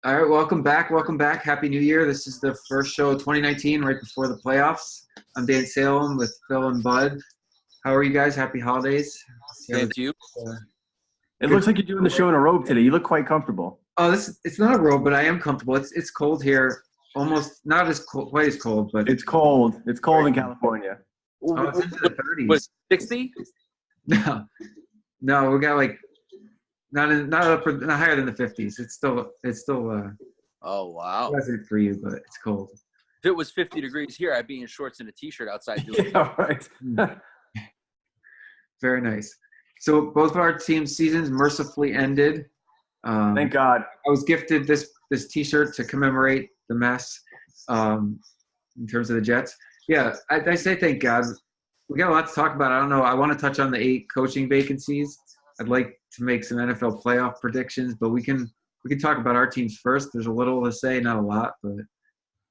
All right, welcome back. Welcome back. Happy New Year. This is the first show of 2019, right before the playoffs. I'm Dan Salem with Phil and Bud. How are you guys? Happy holidays. Same to you. It looks like you're doing the show in a robe today. You look quite comfortable. Oh, it's not a robe, but I am comfortable. It's cold here. Almost not as cold, quite as cold, but It's cold. It's cold in California. oh, it's into the 30s. Was 60? No, we got like not higher than the 50s. It's still Oh, wow. pleasant for you, but it's cold. If it was 50 degrees here, I'd be in shorts and a T-shirt outside doing Yeah, right. Very nice. So both of our team's seasons mercifully ended. Thank God. I was gifted this T-shirt to commemorate the mess in terms of the Jets. Yeah, I say thank God. We got a lot to talk about. I don't know. I want to touch on the 8 coaching vacancies. I'd like to make some NFL playoff predictions, but we can talk about our teams first. There's a little to say, not a lot, but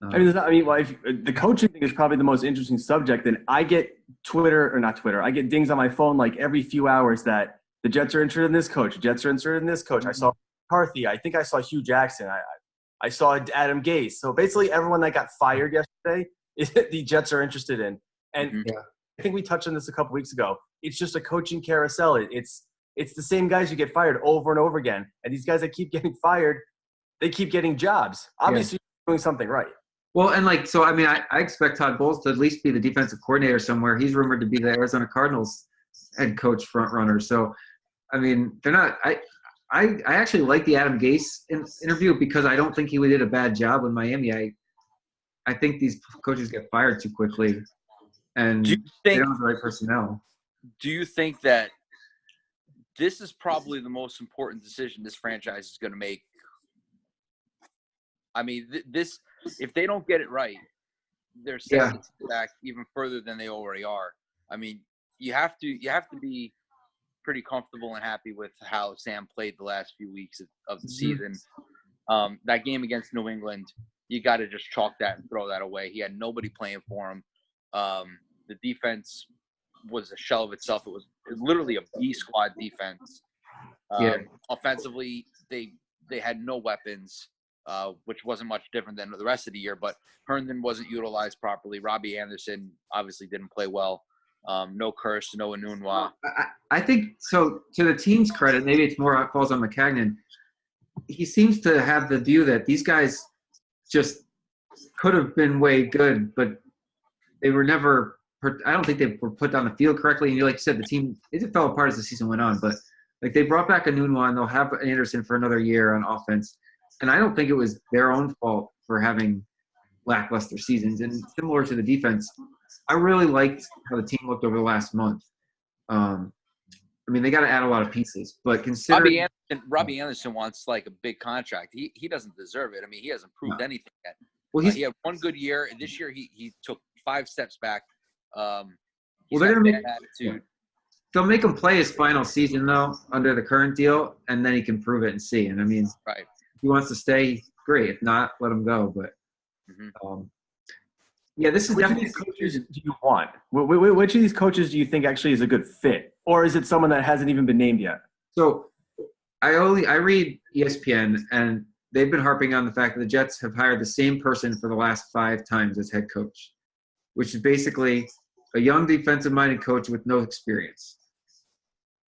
the coaching thing is probably the most interesting subject. And I get I get dings on my phone like every few hours that the Jets are interested in this coach. Jets are interested in this coach. I saw McCarthy. I think I saw Hugh Jackson. I saw Adam Gase. So basically everyone that got fired yesterday, the Jets are interested in. And I think we touched on this a couple weeks ago. It's just a coaching carousel. It's the same guys who get fired over and over again. And these guys that keep getting fired, they keep getting jobs. Obviously, you're doing something right. well, and I expect Todd Bowles to at least be the defensive coordinator somewhere. He's rumored to be the Arizona Cardinals head coach front runner. So, I mean, they're not. I actually like the Adam Gase interview because I don't think he did a bad job with Miami. I think these coaches get fired too quickly, and they don't have the right personnel. Do you think that this is probably the most important decision this franchise is going to make? I mean, if they don't get it right, they're setting back even further than they already are. I mean, you have to be pretty comfortable and happy with how Sam played the last few weeks of the season. That game against New England, you got to just chalk that and throw that away. He had nobody playing for him. The defense was a shell of itself. It was literally a B squad defense. Offensively, they had no weapons, which wasn't much different than the rest of the year. But Herndon wasn't utilized properly. Robbie Anderson obviously didn't play well. No Curse, no Enunwa. I think so. To the team's credit, maybe it's more falls on McCagnon. He seems to have the view that these guys just could have been way good, but they were never. I don't think they were put on the field correctly. And like you said, the team it fell apart as the season went on. But like they brought back Enunwa, and they'll have Anderson for another year on offense. And I don't think it was their own fault for having lackluster seasons. And similar to the defense, I really liked how the team looked over the last month. I mean, they got to add a lot of pieces, but considering Robbie Anderson wants like a big contract. He doesn't deserve it. I mean, he hasn't proved anything yet. Well, he had one good year, and this year he took 5 steps back. They're gonna make attitude. They'll make him play his final season though under the current deal, and then he can prove it and see. And I mean, right. If he wants to stay, great. If not, let him go. But this is definitely. Which of these coaches do you want? Which of these coaches do you think actually is a good fit, or is it someone that hasn't even been named yet? So, I read ESPN, and they've been harping on the fact that the Jets have hired the same person for the last 5 times as head coach, which is basically a young defensive-minded coach with no experience.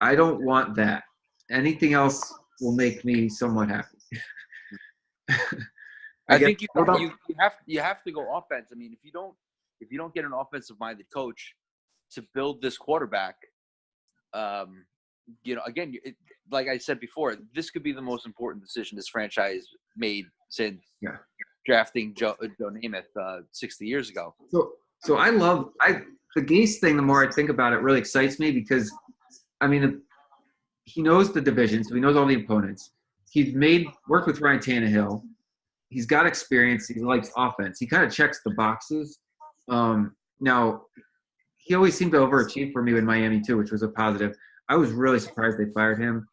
I don't want that. Anything else will make me somewhat happy. I think you have to go offense. I mean, if you don't get an offensive-minded coach to build this quarterback, again, like I said before, this could be the most important decision this franchise made since drafting Joe Namath 60 years ago. So I love the Gase thing. The more I think about it, really excites me because, I mean, he knows the division, so he knows all the opponents. He's worked with Ryan Tannehill. He's got experience. He likes offense. He kind of checks the boxes. Now, he always seemed to overachieve for me in Miami too, which was a positive. I was really surprised they fired him.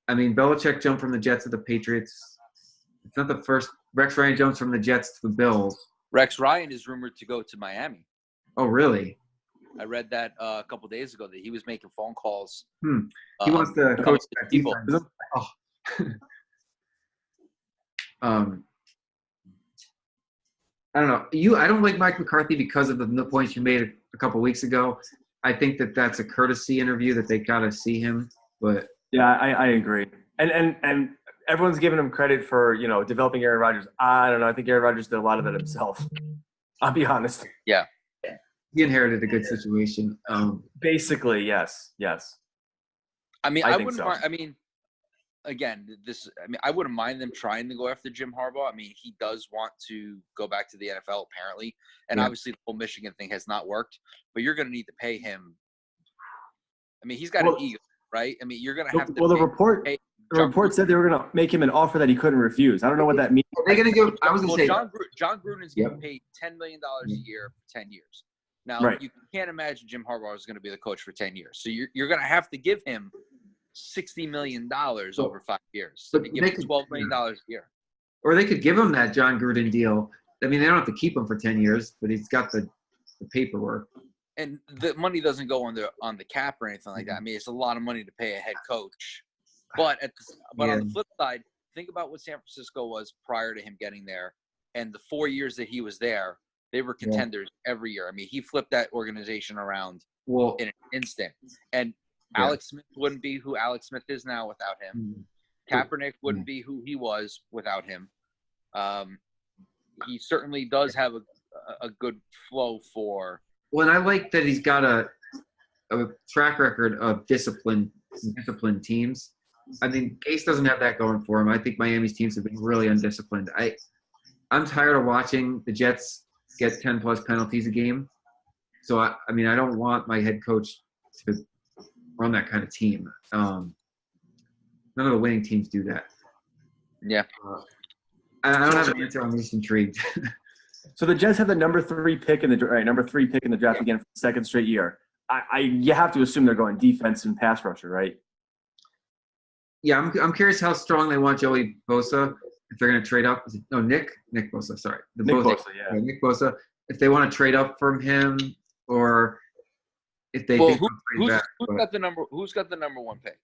I mean, Belichick jumped from the Jets to the Patriots. It's not the first. Rex Ryan jumps from the Jets to the Bills. Rex Ryan is rumored to go to Miami. Oh, really? I read that a couple days ago that he was making phone calls. He wants to coach that people. defense. Oh. I don't know. I don't like Mike McCarthy because of the points you made a couple weeks ago. I think that's a courtesy interview that they got to see him. But yeah, I agree. And everyone's giving him credit for, developing Aaron Rodgers. I don't know. I think Aaron Rodgers did a lot of it himself. I'll be honest. Yeah. He inherited a good situation. Basically, yes. I mean, I wouldn't so. mind. I mean, again, I wouldn't mind them trying to go after Jim Harbaugh. I mean, he does want to go back to the NFL apparently, and obviously the whole Michigan thing has not worked. But you're going to need to pay him. I mean, he's got an ego, right? I mean, you're going to have to. Well, the report said they were going to make him an offer that he couldn't refuse. I don't know what that means. Are they going to give? I was going to say John Gruden's getting paid $10 million a year for 10 years. Now, you can't imagine Jim Harbaugh is going to be the coach for 10 years. So you're going to have to give him $60 million over 5 years. So give him $12 million a year. Or they could give him that John Gruden deal. I mean, they don't have to keep him for 10 years, but he's got the paperwork. And the money doesn't go on the cap or anything like that. I mean, it's a lot of money to pay a head coach. But on the flip side, think about what San Francisco was prior to him getting there. And the 4 years that he was there, they were contenders every year. I mean, he flipped that organization around in an instant. And Alex Smith wouldn't be who Alex Smith is now without him. Kaepernick wouldn't be who he was without him. He certainly does have a good flow for. Well, and I like that he's got a track record of disciplined teams. I mean, Gase doesn't have that going for him. I think Miami's teams have been really undisciplined. I'm tired of watching the Jets get 10-plus penalties a game. So, I mean, I don't want my head coach to run that kind of team. None of the winning teams do that. Yeah. I don't have an answer. I'm just intrigued. So the Jets have the number 3 pick in the draft again for the second straight year. You have to assume they're going defense and pass rusher, right? Yeah, I'm curious how strong they want Joey Bosa. If they're going to trade up, Nick Bosa. Sorry, Nick Bosa. If they want to trade up from him, or if they think who's got the number 1 pick?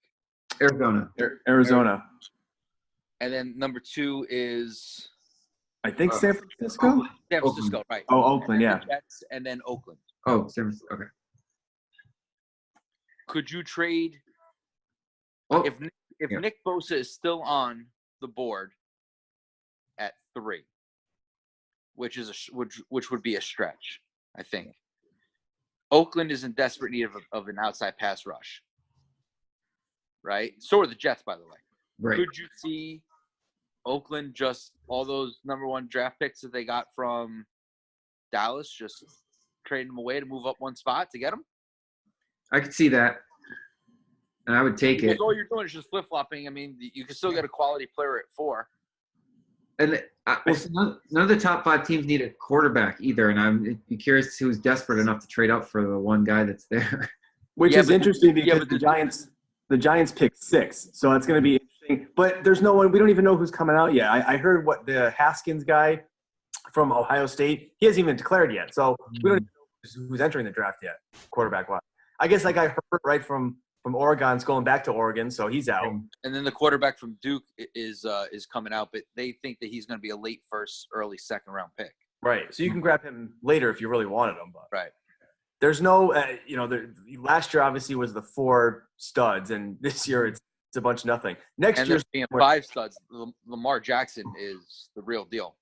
Arizona. And then number 2 is I think San Francisco. San Francisco, Oakland. right? Oh, Oakland, yeah. Jets and then Oakland. Oh, San Francisco. Okay. Could you trade if Nick Bosa is still on the board at 3, which would be a stretch, I think. Oakland is in desperate need of an outside pass rush, right? So are the Jets, by the way. Right. Could you see Oakland just all those number 1 draft picks that they got from Dallas, just trading them away to move up 1 spot to get them? I could see that, and I would take it. All you're doing is just flip-flopping. I mean, you can still get a quality player at 4. And none of the top 5 teams need a quarterback either, and I'm curious who's desperate enough to trade up for the one guy that's there. Which is interesting because the Giants picked 6, so it's going to be interesting. But there's no one. We don't even know who's coming out yet. I heard what the Haskins guy from Ohio State. He hasn't even declared yet, so we don't even know who's entering the draft yet, quarterback-wise. I guess that guy heard right from Oregon's going back to Oregon, so he's out. And then the quarterback from Duke is coming out, but they think that he's going to be a late first, early second round pick. Right. So you can grab him later if you really wanted him. But right. There's no, last year obviously was the 4 studs, and this year it's a bunch of nothing. Next year's being 5 studs. Lamar Jackson is the real deal.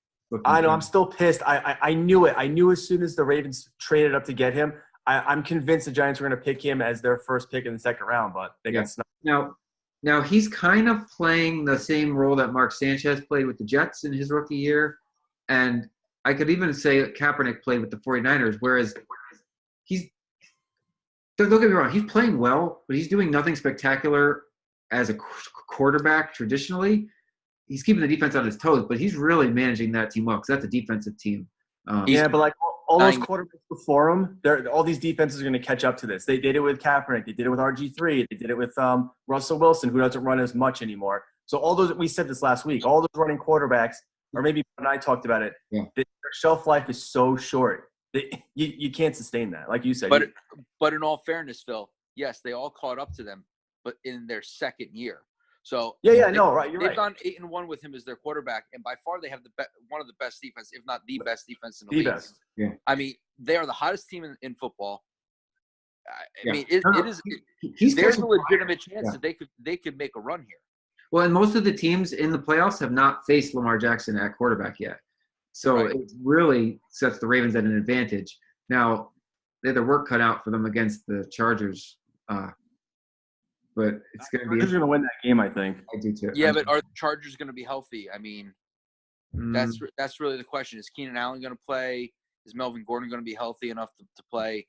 I know. I'm still pissed. I knew it. I knew as soon as the Ravens traded up to get him. I'm convinced the Giants were going to pick him as their first pick in the second round, but they got snubbed. Now he's kind of playing the same role that Mark Sanchez played with the Jets in his rookie year, and I could even say Kaepernick played with the 49ers, whereas don't get me wrong, he's playing well, but he's doing nothing spectacular as a quarterback traditionally. He's keeping the defense on his toes, but he's really managing that team well because that's a defensive team. But like all those quarterbacks before him, all these defenses are going to catch up to this. They did it with Kaepernick. They did it with RG3. They did it with Russell Wilson, who doesn't run as much anymore. So all those – we said this last week. All those running quarterbacks, or maybe when I talked about it, their shelf life is so short. You can't sustain that, like you said. But in all fairness, Phil, yes, they all caught up to them, but in their second year. So yeah, no, right, you're they've right. gone 8-1 with him as their quarterback, and by far they have one of the best defense, if not the best defense in the league. Best. Yeah. I mean, they are the hottest team in football. I mean, there's a legitimate chance that they could make a run here. Well, and most of the teams in the playoffs have not faced Lamar Jackson at quarterback yet. So it really sets the Ravens at an advantage. Now, they have their work cut out for them against the Chargers. But it's going to be – Chargers are going to win that game, I think. I do too. Yeah, but are the Chargers going to be healthy? I mean, that's really the question. Is Keenan Allen going to play? Is Melvin Gordon going to be healthy enough to play?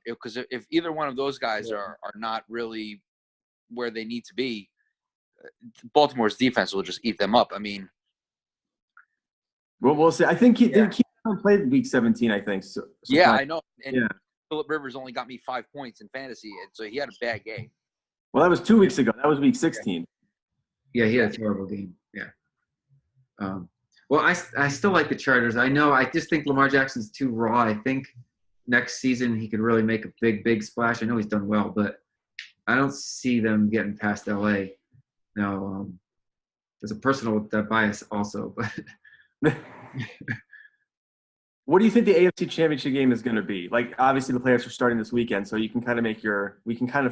Because if either one of those guys are not really where they need to be, Baltimore's defense will just eat them up. I mean, well, we'll see. I think he played Week 17. I think so. Yeah, I know. And Phillip Rivers only got me 5 points in fantasy, and so he had a bad game. Well, that was 2 weeks ago. That was Week 16. Yeah, he had a terrible game. Yeah. Well, I still like the Chargers. I know. I just think Lamar Jackson's too raw. I think next season he could really make a big splash. I know he's done well, but I don't see them getting past LA. Now, there's a personal bias also, but what do you think the AFC Championship game is going to be? Like, obviously the playoffs are starting this weekend, so you can kind of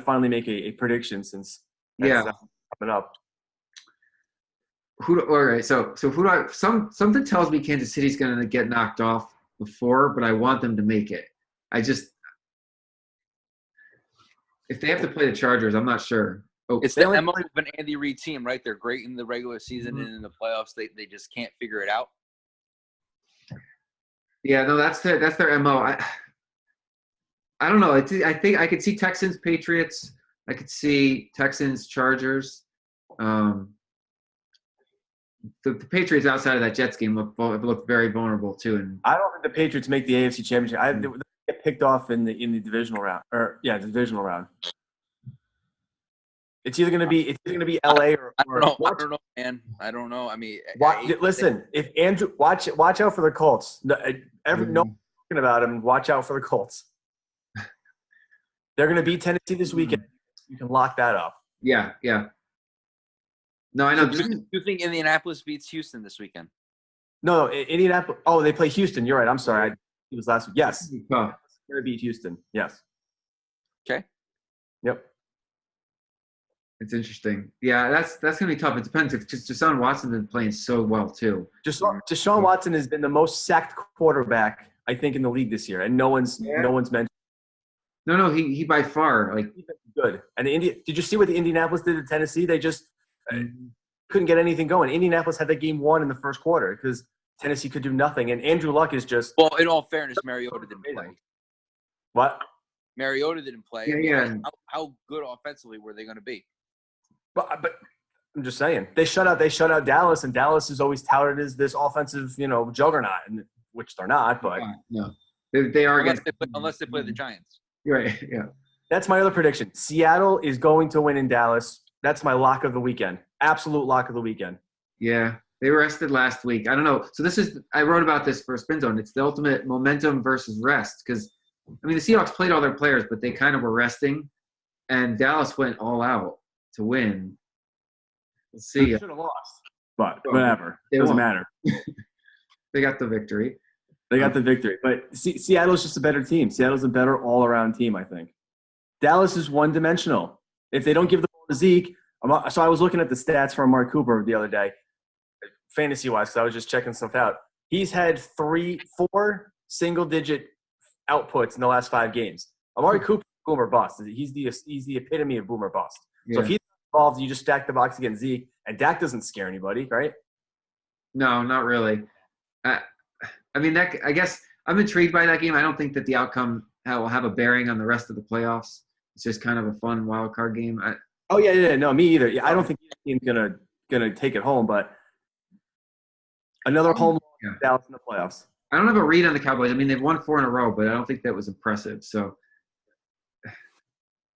finally make a prediction since that's coming up. All right, so who do I? Something tells me Kansas City's going to get knocked off before, but I want them to make it. If they have to play the Chargers, I'm not sure. Oh, it's the MO of an Andy Reid team, right? They're great in the regular season, and in the playoffs, they just can't figure it out. Yeah, no, that's their MO. I don't know. I think I could see Texans, Patriots. I could see Texans, Chargers. The Patriots outside of that Jets game look very vulnerable too. And I don't think the Patriots make the AFC Championship. They get picked off in the divisional round, the divisional round. It's either going to be LA or I don't know, man. I don't know. I mean, listen. If Andrew, watch out for the Colts. No one talking about them. Watch out for the Colts. They're going to beat Tennessee this weekend. You can lock that up. Yeah. No, I know. So do you think Indianapolis beats Houston this weekend? No, Indianapolis. Oh, they play Houston. You're right. I'm sorry. It was last week. Yes. They're going to beat Houston. Yes. Okay. Yep. It's interesting. Yeah, that's going to be tough. It depends because Deshaun Watson's been playing so well too. Deshaun Watson has been the most sacked quarterback I think in the league this year, and no one's mentioned. No, he by far he's good. And did you see what the Indianapolis did to Tennessee? They just couldn't get anything going. Indianapolis had that game won in the first quarter because Tennessee could do nothing, and Andrew Luck is just. Well, in all fairness, Mariota didn't play. What? Mariota didn't play. Yeah. How good offensively were they going to be? But I'm just saying they shut out Dallas, and Dallas is always touted as this offensive, juggernaut, which they're not. But no, they are unless they play the Giants. Right. Yeah. That's my other prediction. Seattle is going to win in Dallas. That's my lock of the weekend. Absolute lock of the weekend. Yeah, they were rested last week. I don't know. So I wrote about this for Spin Zone. It's the ultimate momentum versus rest because the Seahawks played all their players, but they kind of were resting, and Dallas went all out to win. We'll see. They should have lost, but whatever. It doesn't matter. They got the victory. But Seattle's just a better team. Seattle's a better all-around team, I think. Dallas is one-dimensional. If they don't give the ball to Zeke, so I was looking at the stats from Amari Cooper the other day, fantasy-wise, because I was just checking stuff out. He's had 4 single-digit outputs in the last 5 games. Amari Cooper, boomer bust. He's the epitome of boomer bust. Yeah. So if he's involved, you just stack the box against Zeke, and Dak doesn't scare anybody, right? No, not really. I guess I'm intrigued by that game. I don't think that the outcome will have a bearing on the rest of the playoffs. It's just kind of a fun wild card game. No, me either. Yeah, I don't think the team's gonna take it home, but another home Dallas in the playoffs. I don't have a read on the Cowboys. They've won 4 in a row, but I don't think that was impressive. So,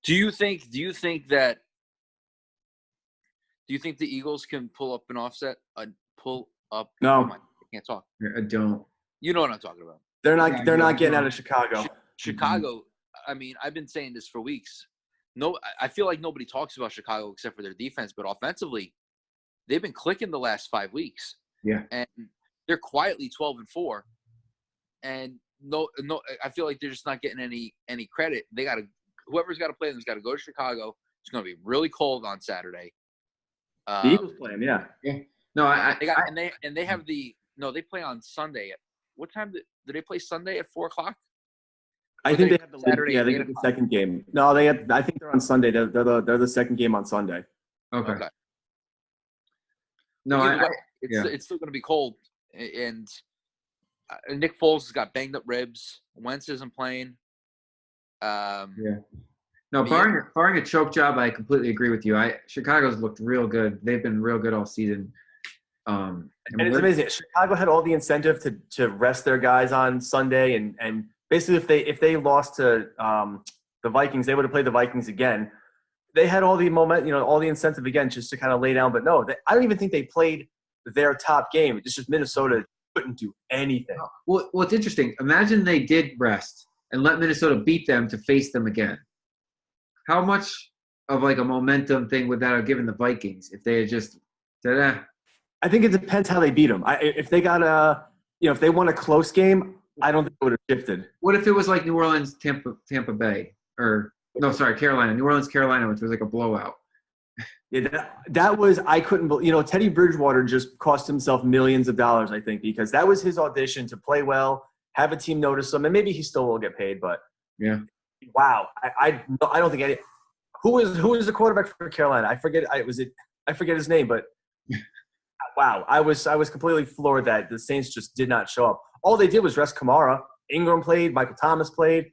do you think the Eagles can pull up an offset? No, I can't talk. I don't. You know what I'm talking about. They're not getting out of Chicago. Chicago. I've been saying this for weeks. I feel like nobody talks about Chicago except for their defense, but offensively, they've been clicking the last 5 weeks. Yeah. And they're quietly 12-4. And no, I feel like they're just not getting any credit. Whoever's got to play them's got to go to Chicago. It's going to be really cold on Saturday. The Eagles play them, yeah. No, they play on Sunday. What time do they play Sunday at 4:00? I think they have the Saturday. Yeah, they get the second game. No, I think they're on Sunday. They're the second game on Sunday. Okay. No, it's still going to be cold, and Nick Foles has got banged up ribs. Wentz isn't playing. No, barring a choke job, I completely agree with you. Chicago's looked real good. They've been real good all season. And it's amazing. Chicago had all the incentive to rest their guys on Sunday, and basically if they lost to the Vikings, they would have played the Vikings again. They had all the all the incentive again just to kind of lay down. But no, I don't even think they played their top game. It's just Minnesota couldn't do anything. Well, it's interesting. Imagine they did rest and let Minnesota beat them to face them again. How much of like a momentum thing would that have given the Vikings if they had just said, I think it depends how they beat them. If they got if they won a close game, I don't think it would have shifted. What if it was like New Orleans, Tampa Bay, Carolina, New Orleans, Carolina, which was like a blowout? Yeah, that was, I couldn't believe, Teddy Bridgewater just cost himself millions of dollars, I think, because that was his audition to play well, have a team notice him, and maybe he still will get paid, but yeah. Wow. I don't think who is the quarterback for Carolina? I forget his name, but wow. I was completely floored that the Saints just did not show up. All they did was rest Kamara. Ingram played, Michael Thomas played.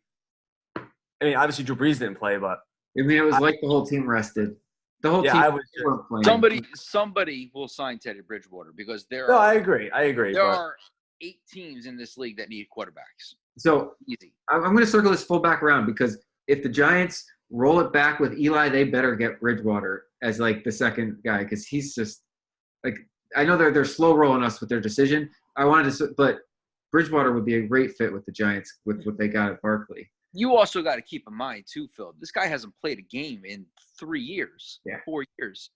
I mean, obviously Drew Brees didn't play, but I mean, it was like the whole team rested. The whole team. Somebody will sign Teddy Bridgewater because I agree. There are 8 teams in this league that need quarterbacks. So easy. I'm going to circle this full back around because if the Giants roll it back with Eli, they better get Bridgewater as like the second guy because he's just like, I know they're slow rolling us with their decision. But Bridgewater would be a great fit with the Giants with what they got at Barkley. You also got to keep in mind too, Phil. This guy hasn't played a game in 3 years, 4 years.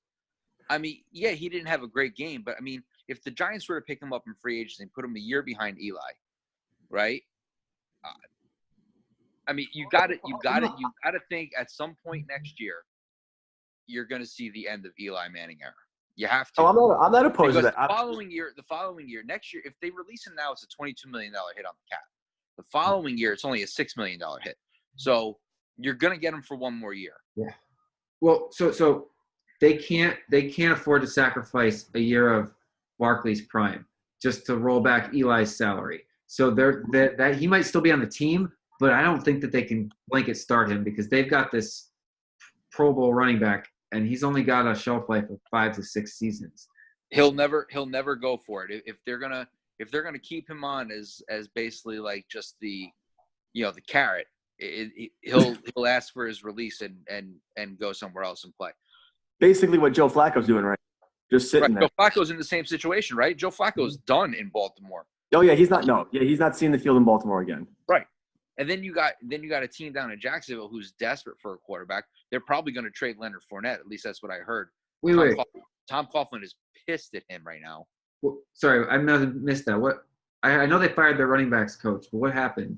I mean, yeah, he didn't have a great game, but I mean, if the Giants were to pick him up in free agency and put him a year behind Eli, right? I mean, you got to think at some point next year, you're going to see the end of Eli Manning era. You have to. Oh, I'm not opposed to that. The following year, next year, if they release him now, it's a $22 million hit on the cap. The following year, it's only a $6 million hit. So you're going to get him for 1 more year. Yeah. Well, so they can't afford to sacrifice a year of Barkley's prime just to roll back Eli's salary. So that he might still be on the team, but I don't think that they can blanket start him because they've got this Pro Bowl running back, and he's only got a shelf life of 5 to 6 seasons. He'll never go for it if they're gonna keep him on as basically like just the carrot. He'll ask for his release and go somewhere else and play. Basically, what Joe Flacco's doing right, just sitting there. Joe Flacco's in the same situation, right? Joe Flacco's done in Baltimore. Oh yeah, he's not. No, yeah, he's not seeing the field in Baltimore again. Right, and then you got a team down in Jacksonville who's desperate for a quarterback. They're probably going to trade Leonard Fournette. At least that's what I heard. Wait. Tom Coughlin is pissed at him right now. Well, sorry, I missed that. What? I know they fired their running backs coach, but what happened?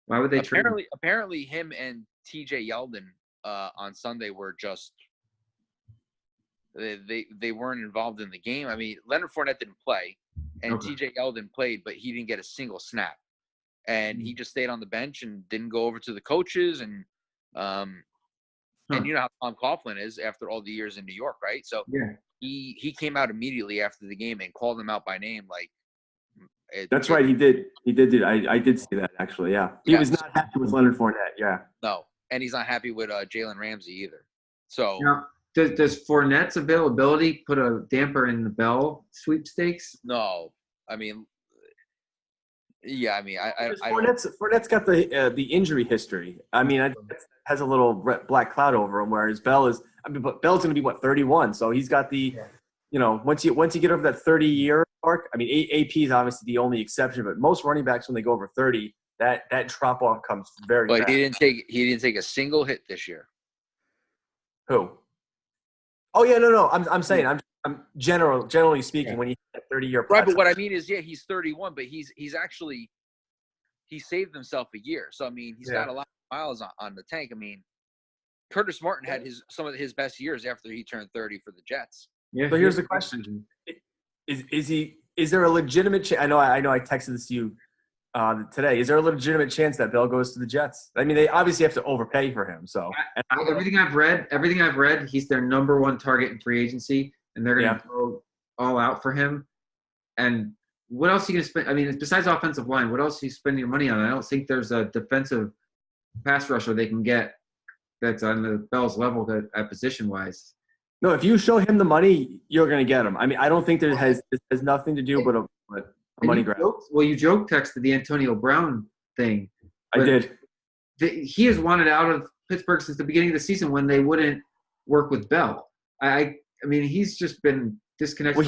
Why would they trade him? Apparently, him and T.J. Yeldon on Sunday were just they weren't involved in the game. I mean, Leonard Fournette didn't play, and T.J. Yeldon played, but he didn't get a single snap, and he just stayed on the bench and didn't go over to the coaches and you know how Tom Coughlin is after all the years in New York, right? So yeah. He came out immediately after the game and called him out by name. Like that's right, he did. I did see that actually. Yeah, he was not happy with Leonard Fournette. Yeah, no, and he's not happy with Jalen Ramsey either. So now, does Fournette's availability put a damper in the Bell sweepstakes? No, I mean, yeah, I mean, Fournette's got the injury history. I mean, it has a little black cloud over him, whereas Bell is. I mean, but Bell's going to be 31, so he's got the, once you get over that 30-year mark. I mean, AP is obviously the only exception, but most running backs when they go over 30, that drop off comes very. But fast. he didn't take a single hit this year. Who? Oh yeah, no. I'm saying I'm generally speaking, Yeah. when you have a 30-year Right, but what I mean is, yeah, he's 31, but he's actually he saved himself a year. So I mean, he's got a lot of miles on the tank. I mean, Curtis Martin had some of his best years after he turned 30 for the Jets. Yeah. So here's the question: Is there a legitimate chance? I know I texted this to you today. Is there a legitimate chance that Bell goes to the Jets? I mean, they obviously have to overpay for him. So everything I've read, he's their number one target in free agency, and they're going to go all out for him. And what else are you going to spend? I mean, besides offensive line, what else are you spending your money on? I don't think there's a defensive pass rusher they can get that's on the Bell's level at position-wise. No, if you show him the money, you're going to get him. I mean, I don't think it has nothing to do but a money grab. You joke texted the Antonio Brown thing. I did. He has wanted out of Pittsburgh since the beginning of the season when they wouldn't work with Bell. I mean, he's just been disconnected. Well,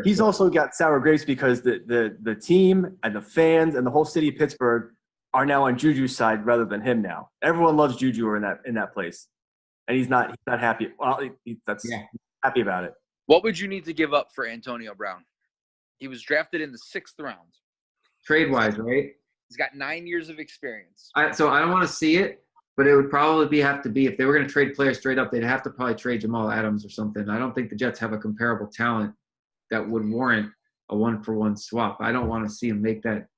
he's also got sour grapes because the team and the fans and the whole city of Pittsburgh are now on Juju's side rather than him now. Everyone loves Juju in that place, and he's not happy. Well, that's happy about it. What would you need to give up for Antonio Brown? He was drafted in the 6th round. Trade-wise, right? He's got 9 years of experience. So I don't want to see it, but it would probably have to be if they were going to trade players straight up, they'd have to probably trade Jamal Adams or something. I don't think the Jets have a comparable talent that would warrant a one-for-one swap. I don't want to see him make that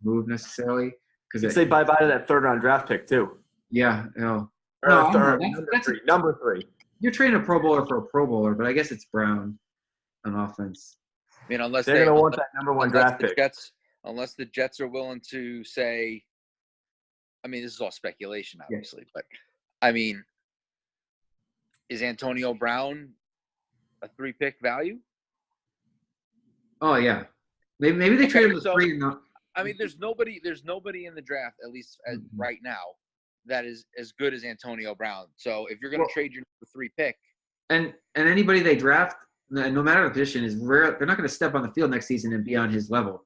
move necessarily. Because say bye-bye to that 3rd-round draft pick too. Yeah, no. Number 3. You're trading a Pro Bowler for a Pro Bowler, but I guess it's Brown on offense. I mean, unless they're going to want that number 1 draft pick. Unless the Jets are willing to say, I mean, this is all speculation, obviously, but I mean, is Antonio Brown a 3-pick value? Oh yeah, maybe they traded him to 3. I mean, there's nobody in the draft, at least right now, that is as good as Antonio Brown. So if you're going to trade your number 3 pick, and anybody they draft, no matter the position, is rare. They're not going to step on the field next season and be on his level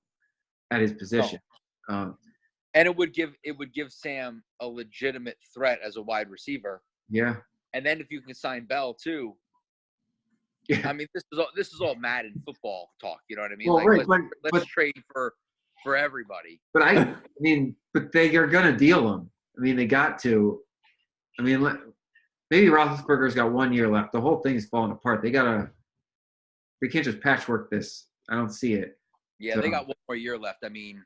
at his position. No. And it would give Sam a legitimate threat as a wide receiver. Yeah. And then if you can sign Bell too. Yeah. I mean, this is all Madden football talk. You know what I mean? Well, let's trade for everybody. But but they are going to deal him. I mean, they got to. I mean, maybe Roethlisberger's got 1 year left. The whole thing is falling apart. They can't just patchwork this. I don't see it. Yeah, they got 1 more year left. I mean,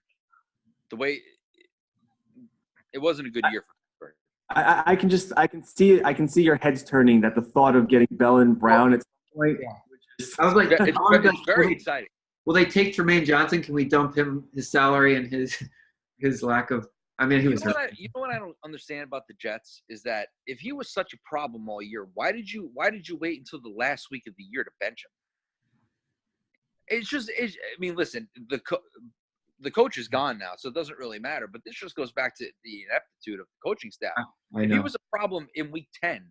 the way it wasn't a good year for Pittsburgh. I can see it. I can see your heads turning that the thought of getting Bell and Brown at some point. Yeah. I was like, it's very exciting. Will they take Tremaine Johnson? Can we dump him, his salary and his lack of? I mean, he was hurt. You know what I don't understand about the Jets is that if he was such a problem all year, why did you wait until the last week of the year to bench him? I mean, listen, the coach is gone now, so it doesn't really matter. But this just goes back to the ineptitude of the coaching staff. If he was a problem in week 10,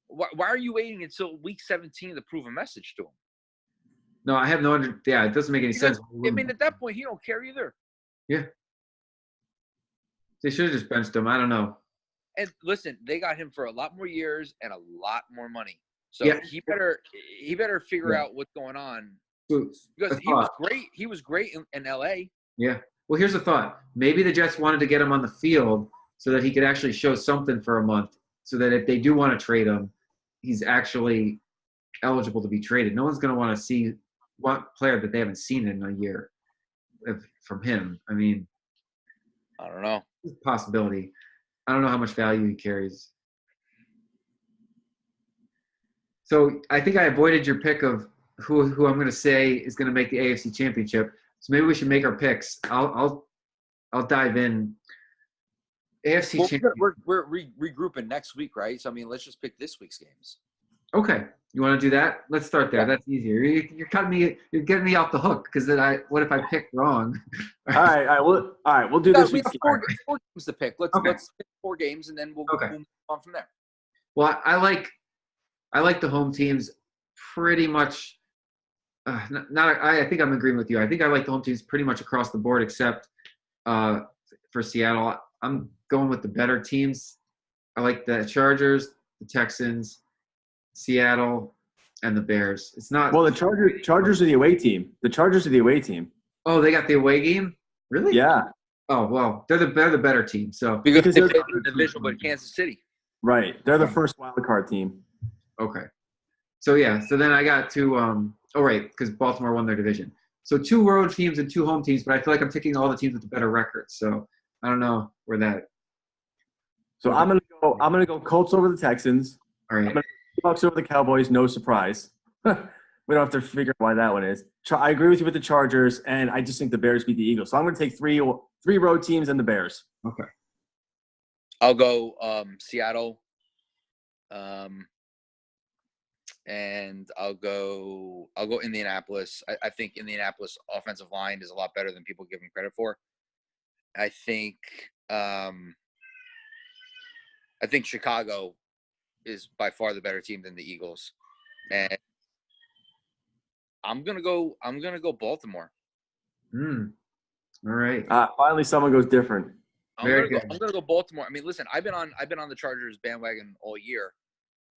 why are you waiting until week 17 to prove a message to him? No, I have no – yeah, it doesn't make any sense. I mean, at that point, he don't care either. Yeah. They should have just benched him. I don't know. And listen, they got him for a lot more years and a lot more money. So he better figure out what's going on. Because he was great. He was great in L.A. Yeah. Well, here's the thought. Maybe the Jets wanted to get him on the field so that he could actually show something for a month so that if they do want to trade him, he's actually eligible to be traded. No one's going to want to see one player that they haven't seen in a year from him. I mean, I don't know. It's a possibility. I don't know how much value he carries. So I think I avoided your pick of who I'm going to say is going to make the AFC Championship. So maybe we should make our picks. I'll dive in. AFC Championship. We're regrouping next week, right? So I mean, let's just pick this week's games. Okay, you want to do that? Let's start there. Yeah. That's easier. You're cutting me. You're getting me off the hook because then what if I pick wrong? All right. We'll do this. We have four games to pick. Let's pick 4 games and then we'll move on from there. Well, I like the home teams pretty much. I think I'm agreeing with you. I think I like the home teams pretty much across the board except for Seattle. I'm going with the better teams. I like the Chargers, the Texans, Seattle, and the Bears. It's not. Well, the Chargers are the away team. The Chargers are the away team. Oh, they got the away game? Really? Yeah. Oh, well, they're the better team. So Because they played in the division with Kansas City. Right. They're the first wild card team. okay. So yeah, so then I got to because Baltimore won their division. So 2 road teams and 2 home teams, but I feel like I'm picking all the teams with the better records. So I don't know where that. So I'm gonna go Colts over the Texans. All right. I'm gonna go Bucs over the Cowboys. No surprise. We don't have to figure out why that one is. I agree with you with the Chargers, and I just think the Bears beat the Eagles. So I'm gonna take three road teams and the Bears. Okay. I'll go Seattle, and I'll go Indianapolis. I think Indianapolis offensive line is a lot better than people give them credit for. I think Chicago is by far the better team than the Eagles, and I'm gonna go Baltimore. All right. Finally, someone goes different. I'm gonna go Baltimore. I mean, listen, I've been on the Chargers bandwagon all year.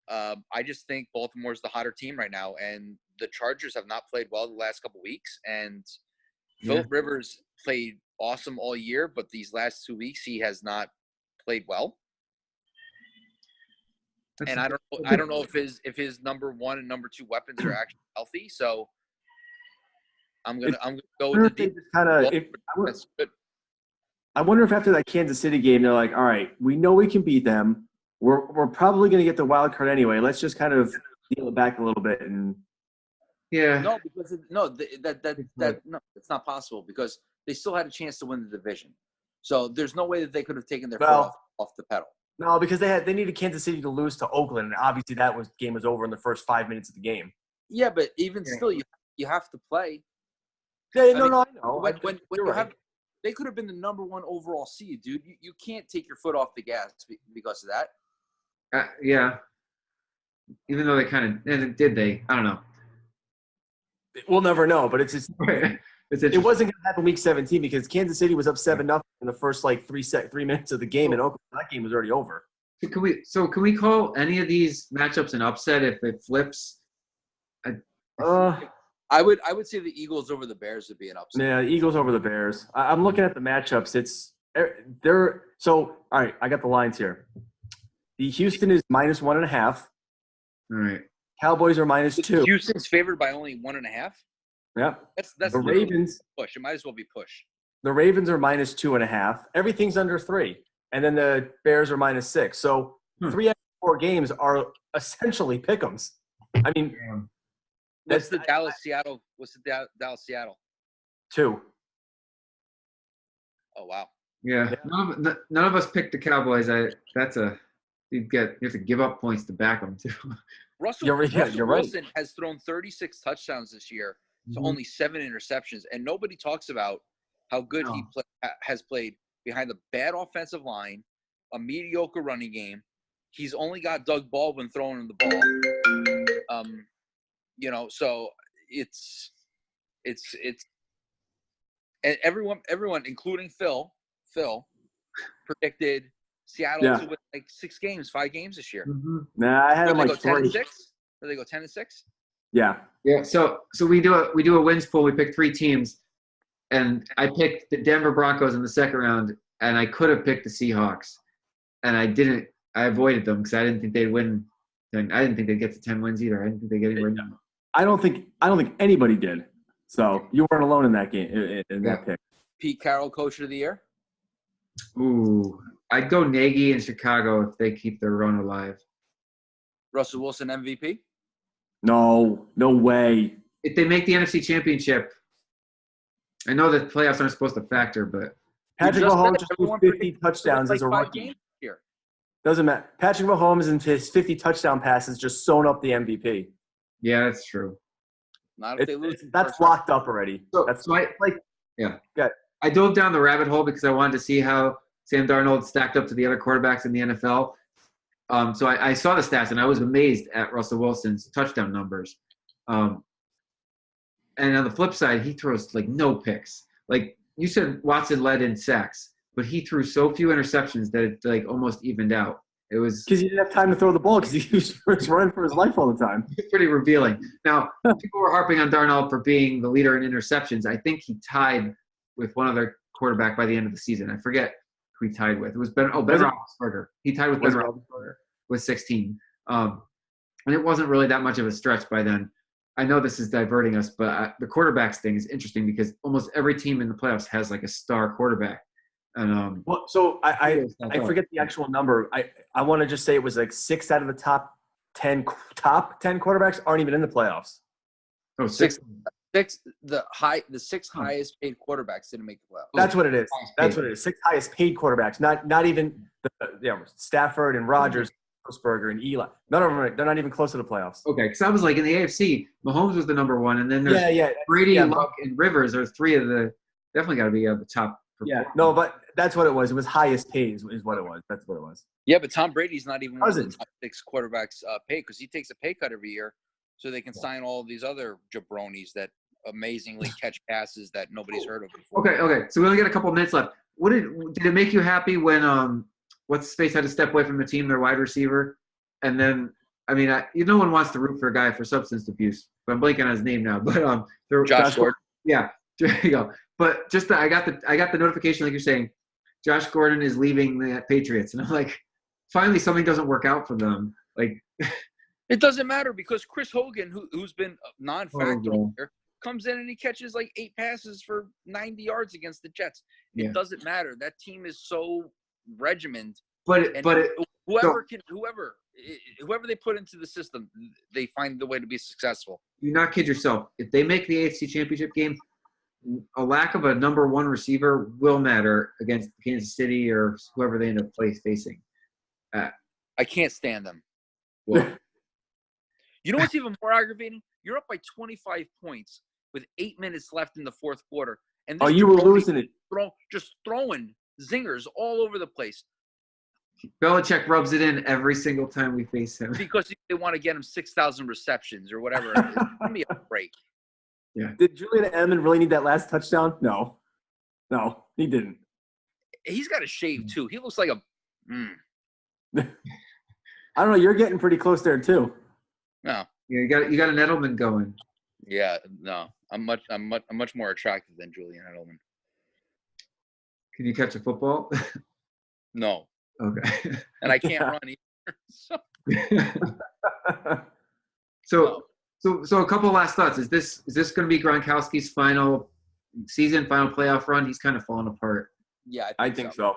I just think Baltimore's the hotter team right now, and the Chargers have not played well the last couple weeks. And Philip Rivers played awesome all year, but these last 2 weeks he has not played well. And I don't know if his number 1 and number 2 weapons are actually healthy. So I'm gonna go with the defense. I wonder if after that Kansas City game, they're like, all right, we know we can beat them. We're probably going to get the wild card anyway. Let's just kind of deal it back a little bit. And No, because it's not possible because they still had a chance to win the division. So there's no way that they could have taken their foot off the pedal. No, because they needed Kansas City to lose to Oakland, and obviously game was over in the first 5 minutes of the game. Yeah, but even still, you have to play. Yeah, I know. When you have, they could have been the number 1 overall seed, dude. You can't take your foot off the gas because of that. Yeah. Even though they kind of did they? I don't know. We'll never know, but it's just, it wasn't going to happen week 17 because Kansas City was up 7-0 in the first 3 minutes of the game, and Oakland, that game was already over. So can we call any of these matchups an upset if it flips? I would say the Eagles over the Bears would be an upset. Yeah, Eagles over the Bears. I'm looking at the matchups. All right, I got the lines here. The Houston is -1.5. All right. Cowboys are -2. Houston's favored by only 1.5. Yeah. That's the Ravens push. It might as well be push. The Ravens are -2.5. Everything's under 3, and then the Bears are -6. So 3 out of 4 games are essentially pick'ems. I mean, what's the Dallas Seattle? 2. Oh wow. Yeah. None of us picked the Cowboys. You have to give up points to back them too. Russell Wilson has thrown 36 touchdowns this year to only 7 interceptions, and nobody talks about how good he has played behind a bad offensive line, a mediocre running game. He's only got Doug Baldwin throwing him the ball. So it's and everyone, including Phil, predicted Seattle to win 5 games this year. Mm-hmm. Nah, I had them 3. Did they go 10-6? Yeah. Yeah. So we do a wins pool. We pick 3 teams, and I picked the Denver Broncos in the second round, and I could have picked the Seahawks, and I didn't. I avoided them because I didn't think they'd win. I didn't think they'd get to 10 wins either. I didn't think they'd get anywhere near. I don't think anybody did. So you weren't alone in that game in that pick. Pete Carroll, Coach of the Year. Ooh, I'd go Nagy in Chicago if they keep their run alive. Russell Wilson MVP. No way. If they make the NFC Championship, I know that playoffs aren't supposed to factor, but Patrick Mahomes just threw 50 touchdowns as a rookie. Doesn't matter. Patrick Mahomes and his 50 touchdown passes just sewn up the MVP. Yeah, that's true. Not if they lose. That's locked up already. I dove down the rabbit hole because I wanted to see how Sam Darnold stacked up to the other quarterbacks in the NFL. So I saw the stats, and I was amazed at Russell Wilson's touchdown numbers. And on the flip side, he throws no picks. Like you said, Watson led in sacks, but he threw so few interceptions that it almost evened out. It was because he didn't have time to throw the ball because he was running for his life all the time. pretty revealing. Now, people were harping on Darnold for being the leader in interceptions. I think he tied with one other quarterback by the end of the season. I forget who he tied with. It was Ben Roethlisberger. He tied with Ben Roethlisberger with 16. And it wasn't really that much of a stretch by then. I know this is diverting us, but the quarterbacks thing is interesting because almost every team in the playoffs has like a star quarterback. And well, so I forget the actual number. I want to just say it was like 6 out of the top 10 quarterbacks aren't even in the playoffs. Oh, six. The six highest paid quarterbacks didn't make the playoffs. That's what it is. That's what it is. 6 highest paid quarterbacks, not even Stafford and Rodgers, Roethlisberger and Eli. None of them. They're not even close to the playoffs. Okay, because I was like in the AFC, Mahomes was the number one, and then there's Brady, Luck, and Rivers are 3 of the definitely got to be the top. Yeah, no, but that's what it was. It was highest paid is what it was. That's what it was. Yeah, but Tom Brady's not even one of the top 6 quarterbacks paid because he takes a pay cut every year so they can sign all these other jabronis that amazingly catch passes that nobody's heard of before. Okay. So we only got a couple of minutes left. Did it make you happy when what's his face had to step away from the team, their wide receiver, and then no one wants to root for a guy for substance abuse. But I'm blanking on his name now. But Josh Gordon. Yeah, there you go. But just I got the notification like you're saying, Josh Gordon is leaving the Patriots, and I'm like, finally something doesn't work out for them. Like, it doesn't matter because Chris Hogan, who's been non-factor here, comes in and he catches like 8 passes for 90 yards against the Jets. It doesn't matter. That team is so regimented. Whoever they put into the system, they find the way to be successful. Do not kid yourself. If they make the AFC Championship game, a lack of a number 1 receiver will matter against Kansas City or whoever they end up facing. I can't stand them. Well, you know what's even more aggravating? You're up by 25 points with 8 minutes left in the fourth quarter. And you were losing it. Just throwing zingers all over the place. Belichick rubs it in every single time we face him. Because they want to get him 6,000 receptions or whatever. Give me a break. Yeah. Did Julian Edelman really need that last touchdown? No, he didn't. He's got a shave too. He looks like a. I don't know. You're getting pretty close there too. No. Yeah, you got an Edelman going. Yeah, no. I'm much more attractive than Julian Edelman. Can you catch a football? No. Okay. And I can't run either. So a couple of last thoughts. Is this going to be Gronkowski's final playoff run? He's kind of fallen apart. Yeah, I think so.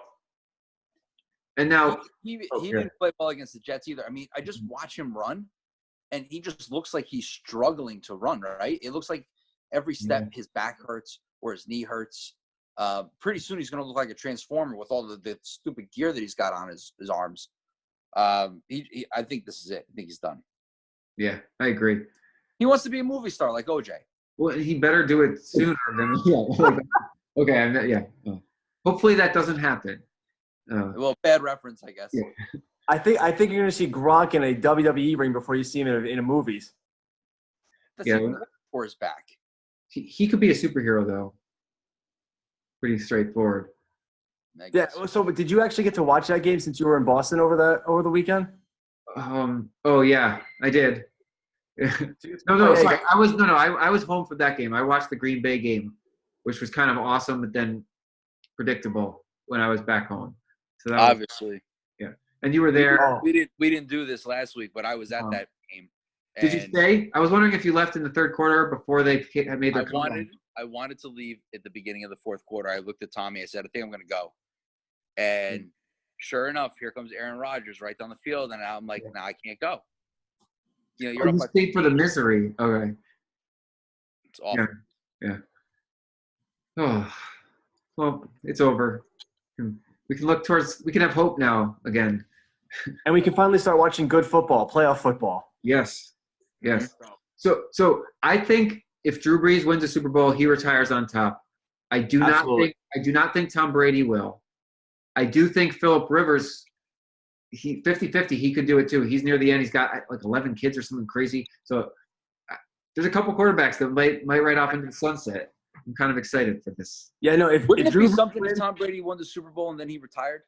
And now he didn't play well against the Jets either. I mean, I just watch him run, and he just looks like he's struggling to run. Right? It looks like every step his back hurts or his knee hurts. Pretty soon he's going to look like a transformer with all the stupid gear that he's got on his arms. I think this is it. I think he's done. Yeah, I agree. He wants to be a movie star like OJ. Well, he better do it sooner than okay. Hopefully that doesn't happen. Well, bad reference, I guess. Yeah. I think you're going to see Gronk in a WWE ring before you see him in a movies. That's even for his back. He could be a superhero though. Pretty straightforward. Yeah. So, did you actually get to watch that game since you were in Boston over the weekend? Oh yeah, I did. Sorry. I was home for that game. I watched the Green Bay game, which was kind of awesome, but then predictable when I was back home. So that obviously, and you were there. We didn't do this last week, but I was at that game. Did you stay? I was wondering if you left in the third quarter before they had made their comeback. I wanted to leave at the beginning of the fourth quarter. I looked at Tommy. I said, I think I'm going to go. And sure enough, here comes Aaron Rodgers right down the field. And I'm like, I can't go. You're up. You stayed for the misery. Okay. It's awful. Yeah. Oh, well, it's over. We can have hope now again. And we can finally start watching good football, playoff football. Yes. So I think if Drew Brees wins a Super Bowl, he retires on top. I do not think Tom Brady will. I do think Phillip Rivers, 50-50, he could do it too. He's near the end. He's got like 11 kids or something crazy. So there's a couple quarterbacks that might ride off into the sunset. I'm kind of excited for this. Yeah, no. Wouldn't it be something if Tom Brady won the Super Bowl and then he retired?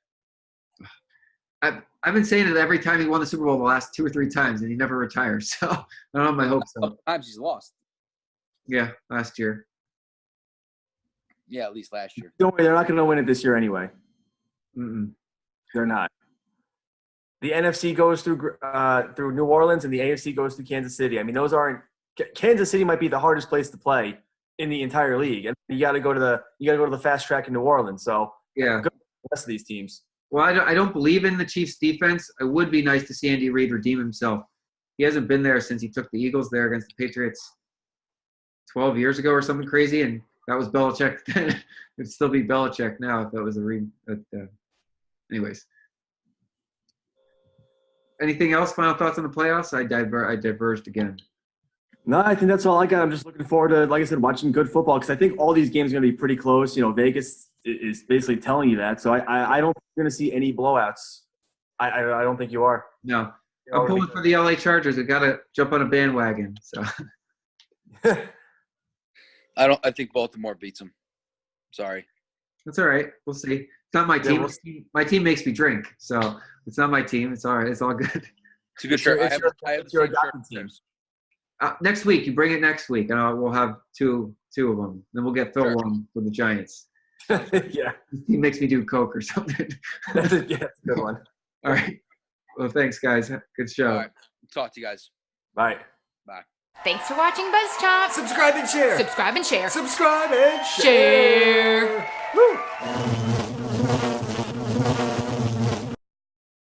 I've been saying it every time he won the Super Bowl the last 2 or 3 times, and he never retires. So I don't have my hopes up. Times he's lost. Yeah, last year. Yeah, at least last year. Don't worry, they're not going to win it this year anyway. Mm-mm. They're not. The NFC goes through New Orleans, and the AFC goes through Kansas City. I mean, those aren't – Kansas City might be the hardest place to play in the entire league. And you got to go to the fast track in New Orleans. So yeah, good for the rest of these teams. Well, I don't believe in the Chiefs' defense. It would be nice to see Andy Reid redeem himself. He hasn't been there since he took the Eagles there against the Patriots 12 years ago or something crazy, and that was Belichick then. It would still be Belichick now if that was a Reid. Anyways. Anything else? Final thoughts on the playoffs? I diverged again. No, I think that's all I got. I'm just looking forward to, like I said, watching good football because I think all these games are going to be pretty close. You know, Vegas is basically telling you that. So I don't think you're going to see any blowouts. I don't think you are. No. I'm pulling for the LA Chargers. I got to jump on a bandwagon. So I think Baltimore beats them. Sorry. That's all right. We'll see. It's not my team. My team makes me drink, so it's not my team. It's all right. It's all good. It's a good shirt. I have your adopted teams. Next week, you bring it next week, and we'll have two of them. Then we'll get Phil one for the Giants. Yeah, he makes me do coke or something. That's a good one. All right. Well, thanks, guys. Good show. All right. Talk to you guys. Bye. Bye. Thanks for watching BuzzChomp. Subscribe and share. Subscribe and share. Subscribe and share. Share. Woo.